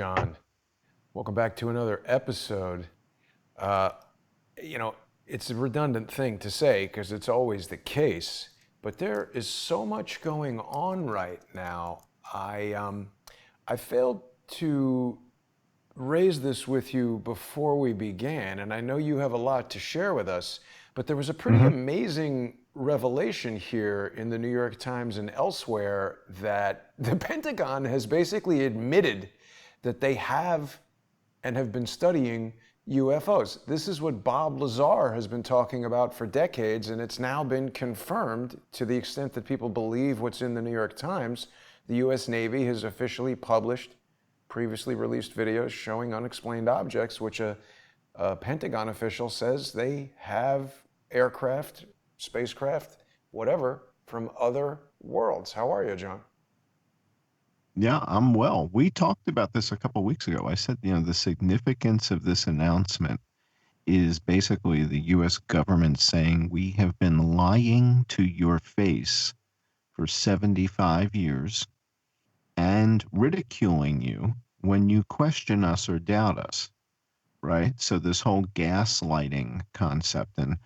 John. Welcome back to another episode. Uh, it's a redundant thing to say because it's always the case, but there is so much going on right now. I failed to raise this with you before we began, and I know you have a lot to share with us, but there was a pretty hmm amazing revelation here in the New York Times and elsewhere that the Pentagon has basically admitted that they have and have been studying UFOs. This is what Bob Lazar has been talking about for decades, and it's now been confirmed to the extent that people believe what's in the New York Times. The U.S. Navy has officially published previously released videos showing unexplained objects, which a Pentagon official says they have aircraft, spacecraft, whatever, from other worlds. How are you, John? Yeah, I'm well. We talked about this a couple weeks ago. I said, the significance of this announcement is basically the U.S. government saying we have been lying to your face for 75 years and ridiculing you when you question us or doubt us, right? So this whole gaslighting concept. And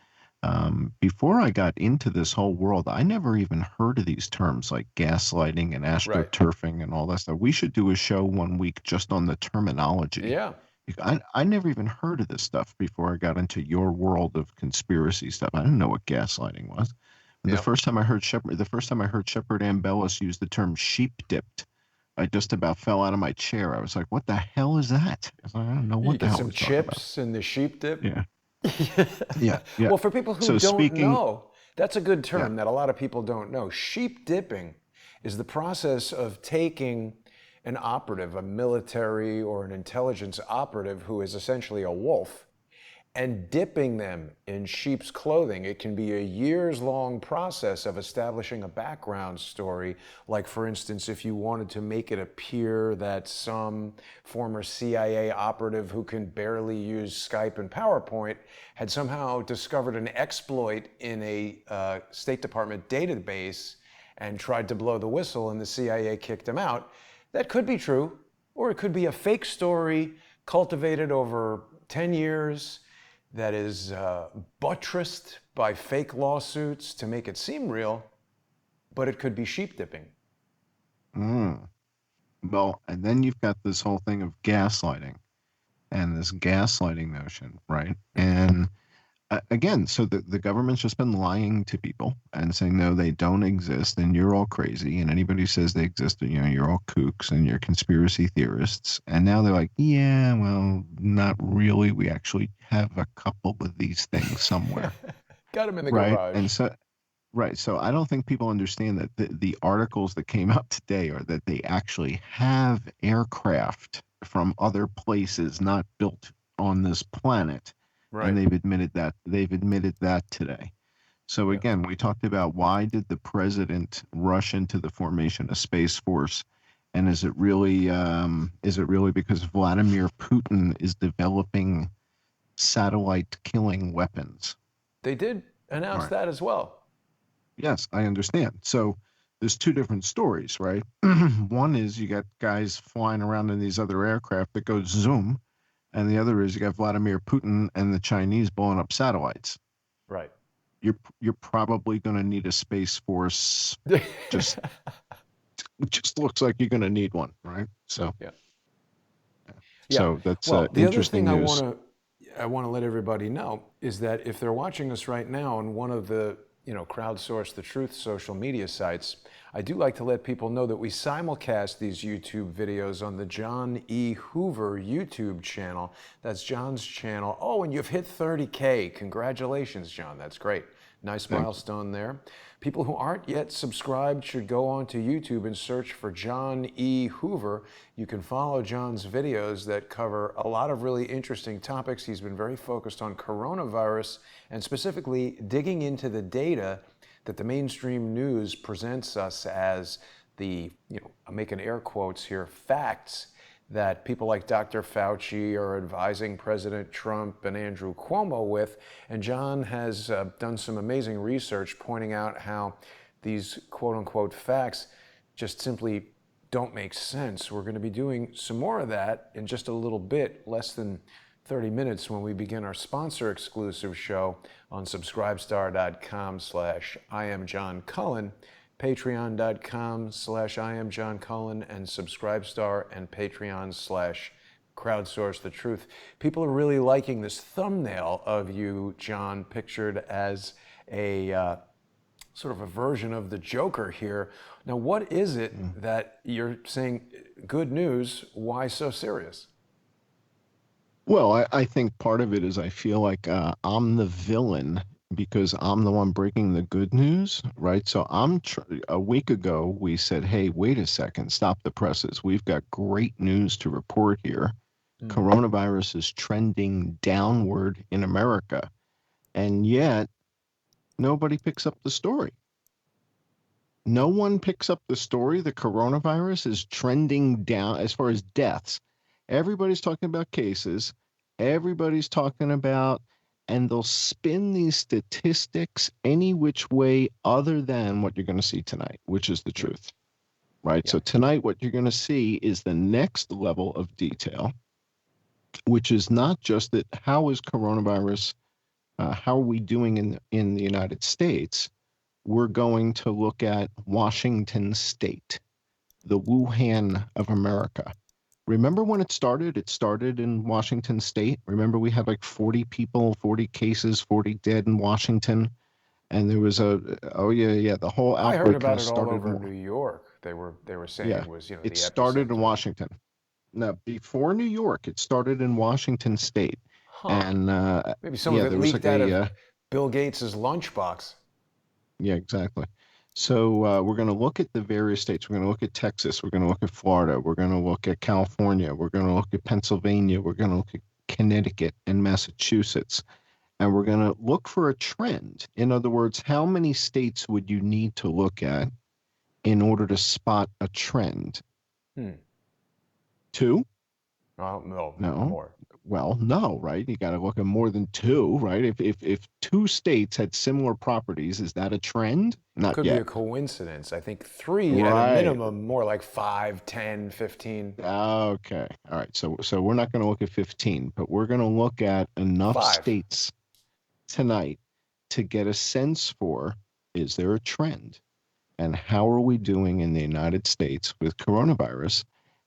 before I got into this whole world, I never even heard of these terms like gaslighting and Right. astroturfing and all that stuff. We should do a show one week just on the terminology. Yeah. I never even heard of this stuff before I got into your world of conspiracy stuff. I didn't know what gaslighting was. The Yeah. first time I heard Shepard Ambellis use the term sheep dipped, I just about fell out of my chair. I was like, "What the hell is that?" I was like, I don't know You what the get hell some he's talking about. chips and the sheep dip. Yeah, yeah. Well, for people who So don't speaking, know, that's a good yeah. term that a lot of people don't know. Sheep dipping is the process of taking an operative, a military or an intelligence operative who is essentially a wolf, and dipping them in sheep's clothing. It can be a years-long process of establishing a background story. Like, for instance, if you wanted to make it appear that some former CIA operative who can barely use Skype and PowerPoint had somehow discovered an exploit in a State Department database and tried to blow the whistle and the CIA kicked him out, that could be true, or it could be a fake story cultivated over 10 years that is buttressed by fake lawsuits to make it seem real, but it could be sheep dipping. Mm. Well, and then you've got this whole thing of gaslighting and this gaslighting notion, right? And again, so the government's just been lying to people and saying, no, they don't exist and you're all crazy. And anybody who says they exist, you're all kooks and you're conspiracy theorists. And now they're like, yeah, well, not really. We actually have a couple of these things somewhere, Got him in the right? garage. And so right. So I don't think people understand that the articles that came out today are that they actually have aircraft from other places not built on this planet. And Right. they've admitted that today. So Yeah. again, we talked about why did the president rush into the formation of Space Force? And is it really because Vladimir Putin is developing satellite killing weapons? They did All announce right. that as well. Yes, I understand. So there's two different stories, right? One is you got guys flying around in these other aircraft that go zoom, and the other is you got Vladimir Putin and the Chinese blowing up satellites. Right. You're probably going to need a space force. Just it just looks like you're going to need one, right? So Yeah. Yeah. so that's Well, the other interesting thing news. I want to let everybody know is that if they're watching us right now on one of the, Crowdsource the Truth social media sites, I do like to let people know that we simulcast these YouTube videos on the John E. Hoover YouTube channel. That's John's channel. Oh, and you've hit 30K. Congratulations, John. That's great. Nice Thank you. milestone there. People who aren't yet subscribed should go onto YouTube and search for John E. Hoover. You can follow John's videos that cover a lot of really interesting topics. He's been very focused on coronavirus and specifically digging into the data that the mainstream news presents us as the, I'm making air quotes here, facts that people like Dr. Fauci are advising President Trump and Andrew Cuomo with. And John has done some amazing research pointing out how these quote unquote facts just simply don't make sense. We're going to be doing some more of that in just a little bit, less than 30 minutes, when we begin our sponsor exclusive show on subscribestar.com/I am John Cullen, patreon.com/I am John Cullen, and Subscribestar and Patreon/Crowdsource the Truth. People are really liking this thumbnail of you, John, pictured as a sort of a version of the Joker here. Now, what is it that you're saying, good news, why so serious? Well, I think part of it is I feel like I'm the villain because I'm the one breaking the good news, right? So a week ago, we said, hey, wait a second, stop the presses. We've got great news to report here. Coronavirus is trending downward in America, and yet nobody picks up the story. No one picks up the story. The coronavirus is trending down as far as deaths. Everybody's talking about cases. Everybody's talking about, and they'll spin these statistics any which way other than what you're going to see tonight, which is the truth, right? Yeah. So tonight, what you're going to see is the next level of detail, which is not just that how is coronavirus, how are we doing in the United States? We're going to look at Washington State, the Wuhan of America. Remember when it started? It started in Washington State. Remember we had like 40 people, 40 cases, 40 dead in Washington. And there was the whole I heard outbreak kind about of it all started. over New York. They were saying Yeah, was, the it started in epicenter. Washington. Now, before New York, it started in Washington State. Huh. And Maybe some of it there was leaked like out of Bill Gates's lunchbox. yeah, exactly. So we're going to look at the various states. We're going to look at Texas. We're going to look at Florida. We're going to look at California. We're going to look at Pennsylvania. We're going to look at Connecticut and Massachusetts. And we're going to look for a trend. In other words, how many states would you need to look at in order to spot a trend? 2? Oh, no, No. more. Well, no, right? You got to look at more than 2, right? If 2 states had similar properties, is that a trend? Not Could be yet. a coincidence. I think 3 at a Right. minimum, more like 5, 10, 15. Okay. All right. So we're not going to look at 15, but we're going to look at enough 5. states tonight to get a sense for, is there a trend? And how are we doing in the United States with coronavirus?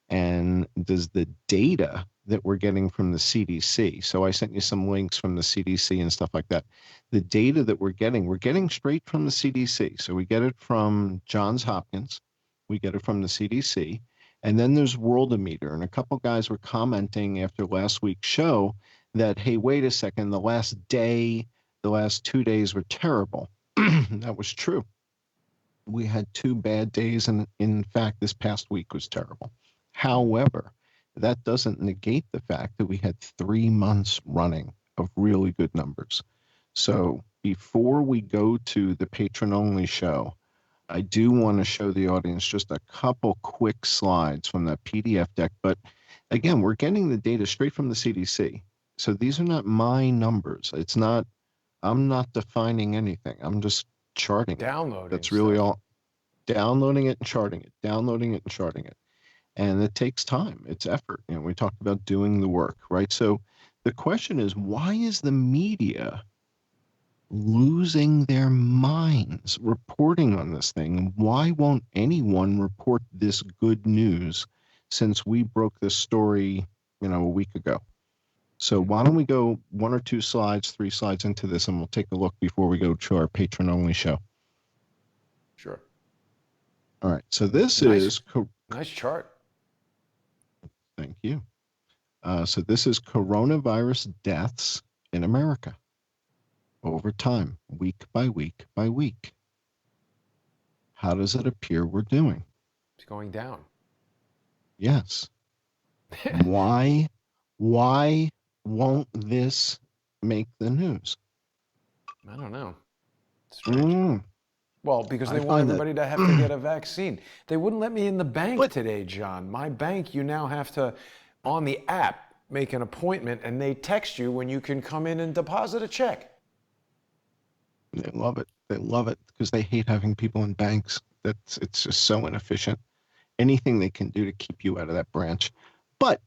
And does the data that we're getting from the CDC, so I sent you some links from the CDC and stuff like that. The data that we're getting straight from the CDC. So we get it from Johns Hopkins, we get it from the CDC, and then there's Worldometer. And a couple guys were commenting after last week's show that, hey, wait a second, the last 2 days were terrible. That was true. We had 2 bad days, and in fact, this past week was terrible. However, that doesn't negate the fact that we had 3 months running of really good numbers. So before we go to the patron-only show, I do want to show the audience just a couple quick slides from that PDF deck. But again, we're getting the data straight from the CDC. So these are not my numbers. I'm not defining anything. I'm just charting it. Downloading That's really stuff. all. Downloading it and charting it, downloading it and charting it. And it takes time. It's effort. We talked about doing the work, right? So the question is, why is the media losing their minds reporting on this thing? Why won't anyone report this good news since we broke this story, a week ago? So why don't we go 1 or 2 slides, 3 slides into this, and we'll take a look before we go to our patron-only show. Sure. All right. So this Nice. is Nice chart. Thank you. So this is coronavirus deaths in America over time, week by week by week. How does it appear we're doing? It's going down. Yes. Why won't this make the news? I don't know. It's strange. Well, because I they want find that everybody to have to get a vaccine. They wouldn't let me in the bank today, John. My bank, you now have to, on the app, make an appointment, and they text you when you can come in and deposit a check. they love it. They love it because they hate having people in banks. It's just so inefficient. anything they can do to keep you out of that branch. But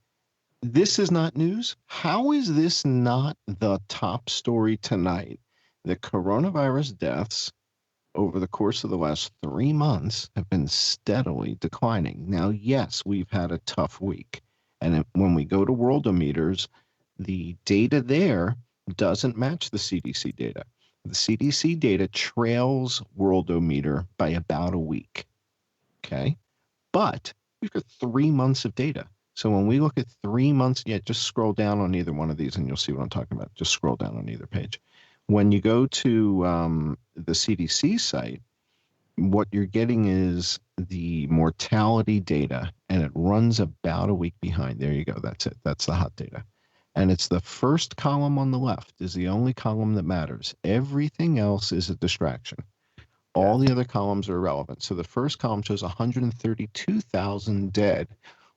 this is not news. How is this not the top story tonight? The coronavirus deaths over the course of the last 3 months have been steadily declining. Now, yes, we've had a tough week. And when we go to Worldometers, the data there doesn't match the CDC data. The CDC data trails Worldometer by about a week. Okay. But we've got 3 months of data. So when we look at 3 months, just scroll down on either one of these and you'll see what I'm talking about. Just scroll down on either page. When you go to the CDC site, what you're getting is the mortality data, and it runs about a week behind. There you go. That's it. That's the hot data. And it's the first column on the left is the only column that matters. Everything else is a distraction. All the other columns are irrelevant. So the first column shows 132,000 dead,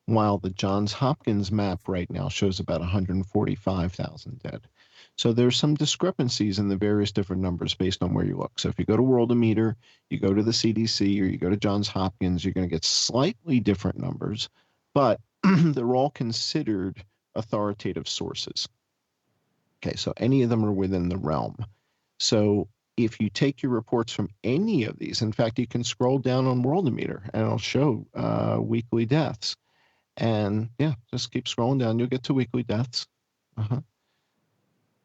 while the Johns Hopkins map right now shows about 145,000 dead. So there's some discrepancies in the various different numbers based on where you look. So if you go to Worldometer, you go to the CDC, or you go to Johns Hopkins, you're going to get slightly different numbers, but they're all considered authoritative sources. Okay, so any of them are within the realm. So if you take your reports from any of these, in fact, you can scroll down on Worldometer and it'll show weekly deaths. And just keep scrolling down. You'll get to weekly deaths.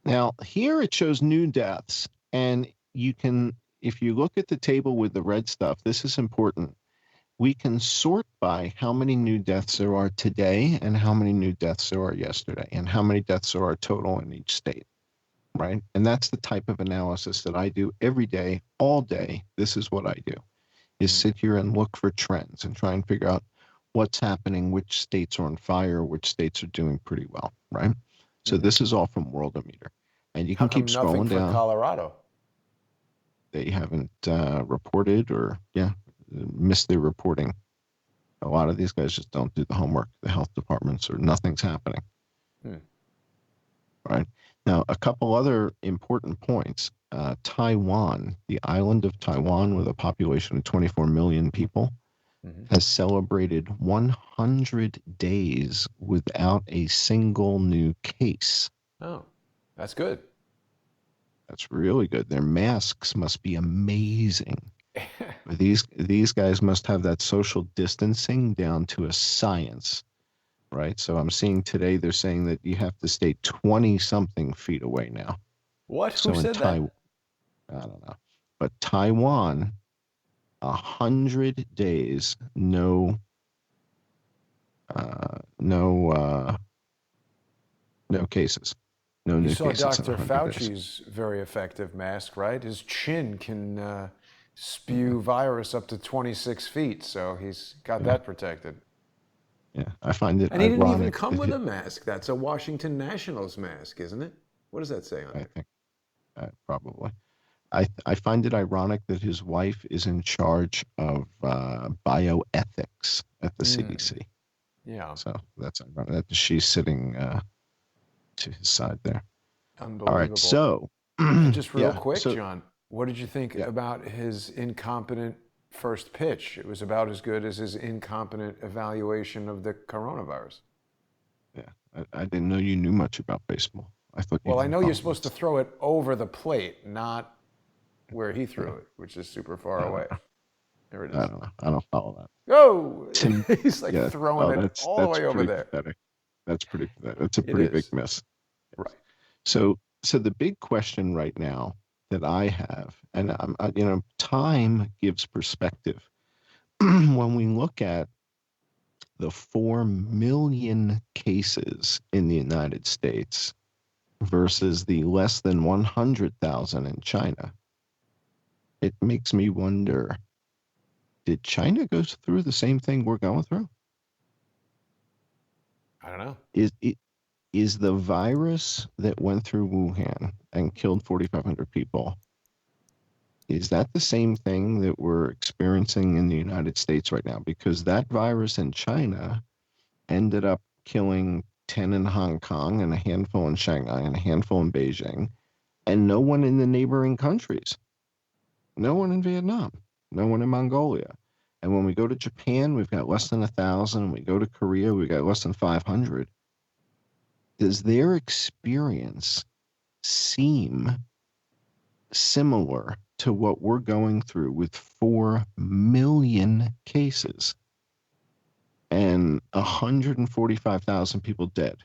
Now, here it shows new deaths. And you can, if you look at the table with the red stuff, this is important. We can sort by how many new deaths there are today and how many new deaths there are yesterday and how many deaths there are total in each state. Right? And that's the type of analysis that I do every day, all day. This is what I do, is sit here and look for trends and try and figure out what's happening, which states are on fire, which states are doing pretty well, right? So this is all from Worldometer. And you can keep scrolling down. For Colorado? They haven't reported or, missed their reporting. A lot of these guys just don't do the homework. The health departments, or nothing's happening. Right? Now, a couple other important points. Taiwan, the island of Taiwan with a population of 24 million people, has celebrated 100 days without a single new case. Oh, that's good. That's really good. Their masks must be amazing. These guys must have that social distancing down to a science. Right. So I'm seeing today they're saying that you have to stay 20-something feet away now. What? So who said that? I don't know. But Taiwan, 100 days, no cases. No new cases. You saw Dr. Fauci's very effective mask, right? His chin can spew virus up to 26 feet. So he's got that protected. Yeah, I find it. And he didn't even come with a mask. That's a Washington Nationals mask, isn't it? What does that say on it? I think probably. I find it ironic that his wife is in charge of bioethics at the CDC. Yeah. So that's ironic that she's sitting to his side there. Unbelievable. All right, so just real quick, John, what did you think about his incompetent first pitch? It was about as good as his incompetent evaluation of the coronavirus. Yeah, I didn't know you knew much about baseball. I thought. Well, I know you're supposed to throw it over the plate, not where he threw it, which is super far away. There it is. I don't know. I don't follow that. Oh, he's like throwing it all the way over there. Pathetic. That's pretty pathetic. That's a pretty big miss. Right. So the big question right now that I have, and time gives perspective. When we look at the 4 million cases in the United States versus the less than 100,000 in China, it makes me wonder, did China go through the same thing we're going through? I don't know. Is the virus that went through Wuhan and killed 4,500 people, is that the same thing that we're experiencing in the United States right now? Because that virus in China ended up killing 10 in Hong Kong and a handful in Shanghai and a handful in Beijing, and no one in the neighboring countries. No one in Vietnam, no one in Mongolia. And when we go to Japan, we've got less than 1,000. We go to Korea, we've got less than 500. Does their experience seem similar to what we're going through with 4 million cases and 145,000 people dead?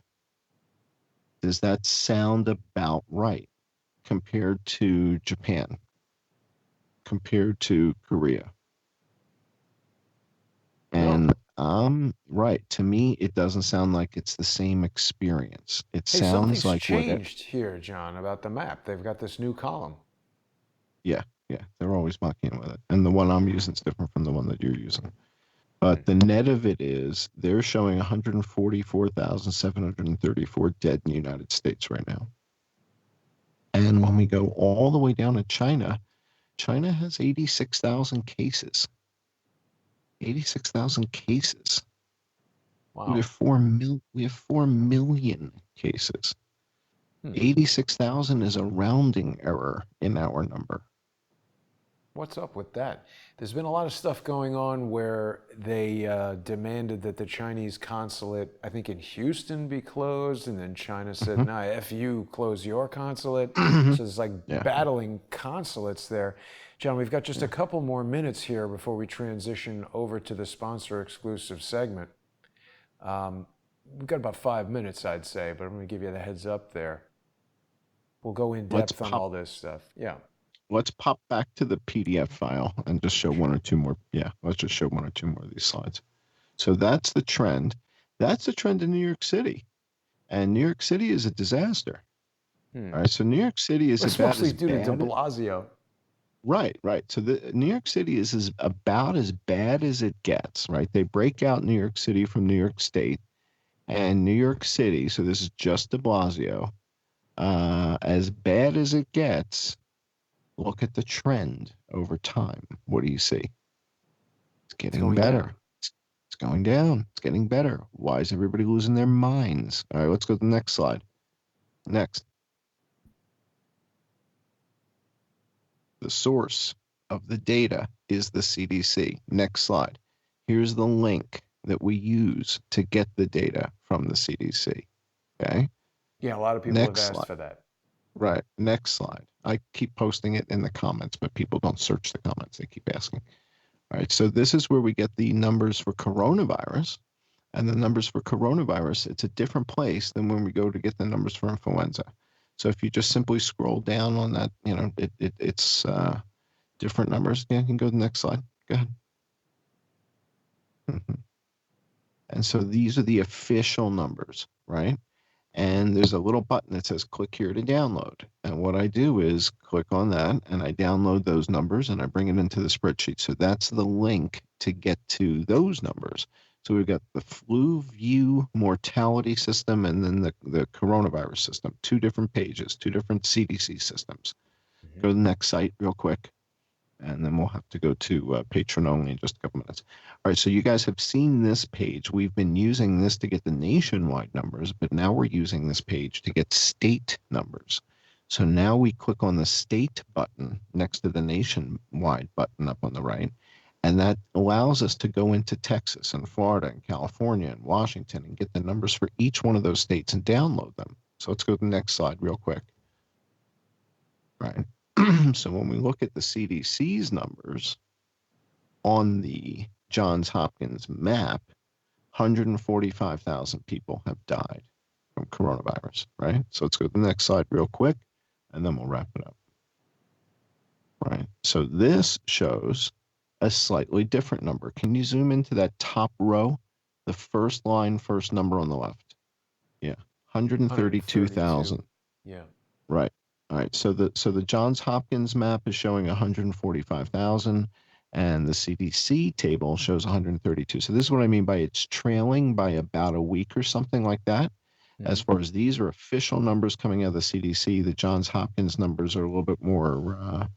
Does that sound about right compared to Japan, compared to Korea? No. And right. To me, it doesn't sound like it's the same experience. It Hey, sounds something's like what it, changed here, John, about the map. They've got this new column. yeah, yeah, they're always mucking with it. And the one I'm using is different from the one that you're using. Hmm. But the net of it is they're showing 144,734 dead in the United States right now. And when we go all the way down to China, China has 86,000 cases. 86,000 cases. We Wow. have 4 million cases. Hmm. 86,000 is a rounding error in our number. What's up with that? There's been a lot of stuff going on where they demanded that the Chinese consulate, I think in Houston, be closed, and then China said, "Nah, F you, close your consulate." So there's like Yeah, battling consulates there. John, we've got just a yeah. couple more minutes here before we transition over to the sponsor exclusive segment. Um, we've got about 5 minutes, I'd say, but I'm going to give you the heads up there. We'll go in Let's depth on pop all this stuff. Yeah. let's pop back to the PDF file and just show one or two more. Yeah, let's just show one or two more of these slides. So that's the trend. That's the trend in New York City. And New York City is a disaster. Hmm. All right. So New York City is It's about mostly as due to de bad. Blasio. Right, right. So the New York City is about as bad as it gets, right? They break out New York City from New York State, and New York City, so this is just de Blasio, as bad as it gets. Look at the trend over time. What do you see? It's It's getting going better. down. It's going down. It's getting better. Why is everybody losing their minds? All right, let's go to the next slide. Next. The source of the data is the CDC. Next slide. Here's the link that we use to get the data from the CDC. Okay. Yeah, a lot of people have Next asked slide. for that. Right. Next slide. I keep posting it in the comments, but people don't search the comments. They keep asking. All right. So this is where we get the numbers for coronavirus. And the numbers for coronavirus, it's a different place than when we go to get the numbers for influenza. So if you just simply scroll down on that, it's different numbers. Yeah, you can go to the next slide. Go ahead. And so these are the official numbers, right? And there's a little button that says click here to download. And what I do is click on that and I download those numbers and I bring it into the spreadsheet. So that's the link to get to those numbers. So we've got the flu view mortality system and then the coronavirus system, two different pages, two different CDC systems. Mhm. Go to the next site real quick. And then we'll have to go to patron only in just a couple minutes. All right, so you guys have seen this page. We've been using this to get the nationwide numbers, but now we're using this page to get state numbers. So now we click on the state button next to the nationwide button up on the right, and that allows us to go into Texas and Florida and California and Washington and get the numbers for each one of those states and download them. So let's go to the next slide real quick. Right. So when we look at the CDC's numbers on the Johns Hopkins map, 145,000 people have died from coronavirus, right? So let's go to the next slide real quick, and then we'll wrap it up. Right. So this shows a slightly different number. Can you zoom into that top row? The first line, first number on the left. Yeah. 132. 132,000. Yeah. Right. All right. So the Johns Hopkins map is showing 145,000 and the CDC table shows 132. So this is what I mean by it's trailing by about a week or something like that. As Mhm. far as these are official numbers coming out of the CDC, the Johns Hopkins numbers are a little bit more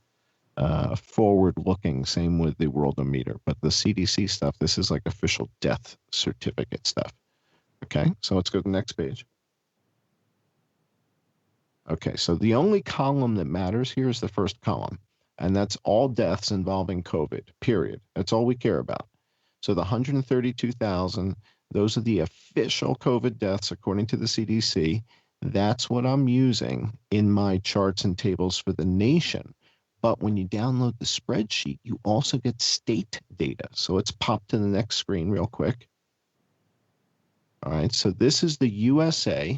forward looking, same with the Worldometer. But the CDC stuff, this is like official death certificate stuff. Okay. So let's go to the next page. Okay, so the only column that matters here is the first column, and that's all deaths involving COVID, period. That's all we care about. So the 132,000, those are the official COVID deaths according to the CDC. That's what I'm using in my charts and tables for the nation. But when you download the spreadsheet, you also get state data. So let's pop to the next screen real quick. All right, so this is the USA,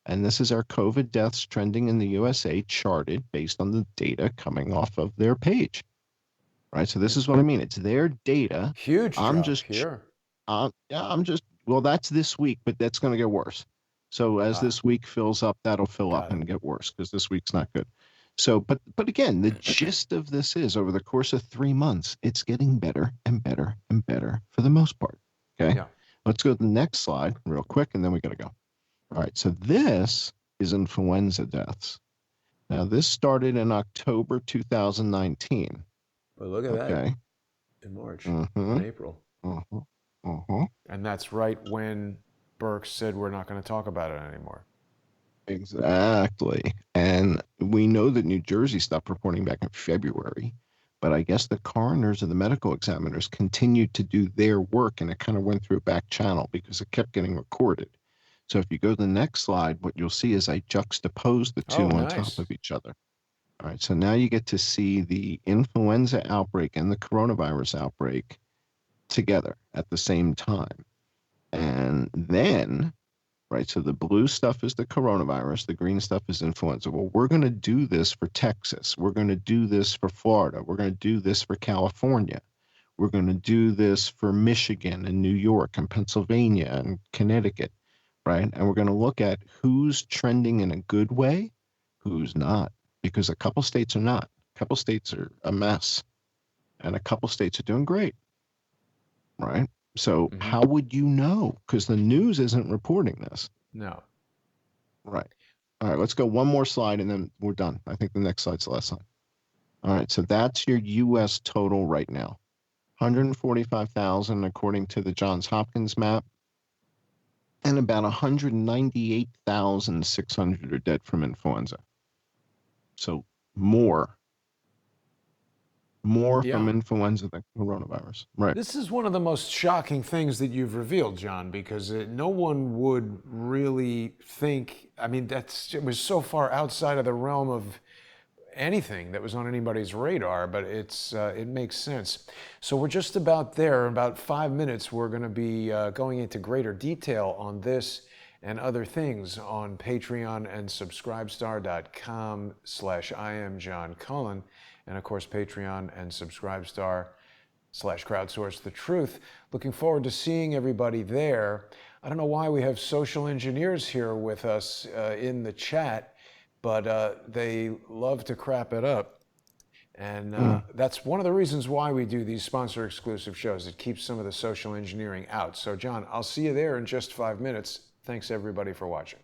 and this is our COVID deaths trending in the USA charted based on the data coming off of their page. Right, so this is what I mean. It's their data. Huge I'm drop just, here. well, that's this week, but that's going to get worse. So as Ah, this week fills up, that'll fill up got it. and get worse because this week's not good. So, but again, the gist of this is over the course of 3 months, it's getting better and better and better for the most part. Okay. Yeah. Let's go to the next slide real quick, and then we got to go. All right. So this is influenza deaths. Now, this started in October 2019. But look at that Okay. in March Mm-hmm. and April. Mm-hmm. Mm-hmm. And that's right when Burke said we're not going to talk about it anymore. Exactly. And we know that New Jersey stopped reporting back in February, but I guess the coroners and the medical examiners continued to do their work, and it kind of went through a back channel because it kept getting recorded. So if you go to the next slide, what you'll see is I juxtapose the two Oh, on top nice. of each other. All right, so now you get to see the influenza outbreak and the coronavirus outbreak together at the same time. And then, right, so the blue stuff is the coronavirus, the green stuff is influenza. Well, we're going to do this for Texas. We're going to do this for Florida. We're going to do this for California. We're going to do this for Michigan and New York and Pennsylvania and Connecticut, right? And we're going to look at who's trending in a good way, who's not, because a couple states are not. A couple states are a mess, and a couple states are doing great, right? So Mm-hmm. how would you know? Because the news isn't reporting this. No. Right. All right, let's go one more slide and then we're done. I think the next slide's the last slide. All right, so that's your US total right now. 145,000 according to the Johns Hopkins map, and about 198,600 are dead from influenza. So more Yeah. from influenza than coronavirus. Right. This is one of the most shocking things that you've revealed, John, because no one would really think. I mean, it was so far outside of the realm of anything that was on anybody's radar, but it makes sense. So we're just about there. In about 5 minutes, we're going to be going into greater detail on this and other things on Patreon and subscribestar.com/I am John Cullen. And of course, Patreon and Subscribestar/Crowdsource the Truth. Looking forward to seeing everybody there. I don't know why we have social engineers here with us in the chat, but they love to crap it up. And that's one of the reasons why we do these sponsor exclusive shows. It keeps some of the social engineering out. So, John, I'll see you there in just 5 minutes. Thanks, everybody, for watching.